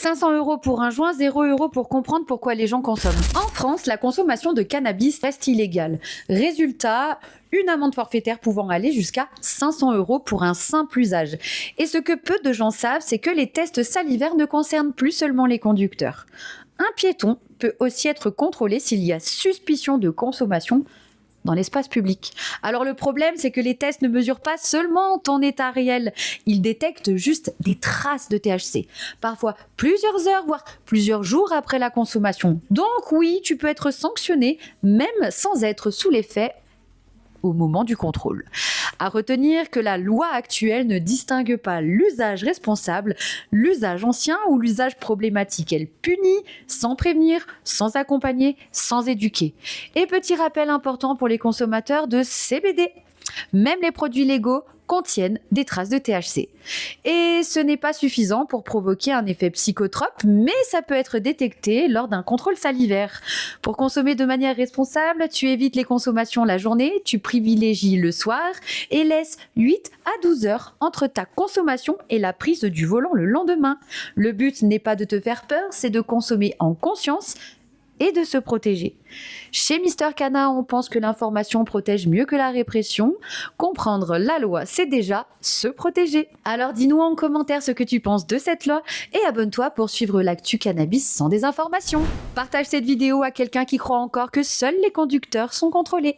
500 € pour un joint, 0 € pour comprendre pourquoi les gens consomment. En France, la consommation de cannabis reste illégale. Résultat, une amende forfaitaire pouvant aller jusqu'à 500 € pour un simple usage. Et ce que peu de gens savent, c'est que les tests salivaires ne concernent plus seulement les conducteurs. Un piéton peut aussi être contrôlé s'il y a suspicion de consommation dans l'espace public. Alors le problème, c'est que les tests ne mesurent pas seulement ton état réel, ils détectent juste des traces de THC, parfois plusieurs heures, voire plusieurs jours après la consommation. Donc oui, tu peux être sanctionné, même sans être sous l'effet au moment du contrôle. À retenir que la loi actuelle ne distingue pas l'usage responsable, l'usage ancien ou l'usage problématique. Elle punit sans prévenir, sans accompagner, sans éduquer. Et petit rappel important pour les consommateurs de CBD. Même les produits légaux contiennent des traces de THC. Et ce n'est pas suffisant pour provoquer un effet psychotrope, mais ça peut être détecté lors d'un contrôle salivaire. Pour consommer de manière responsable, tu évites les consommations la journée, tu privilégies le soir et laisses 8 à 12 heures entre ta consommation et la prise du volant le lendemain. Le but n'est pas de te faire peur, c'est de consommer en conscience et de se protéger. Chez Mister Cana, on pense que l'information protège mieux que la répression. Comprendre la loi, c'est déjà se protéger. Alors dis-nous en commentaire ce que tu penses de cette loi et abonne-toi pour suivre l'actu cannabis sans désinformation. Partage cette vidéo à quelqu'un qui croit encore que seuls les conducteurs sont contrôlés.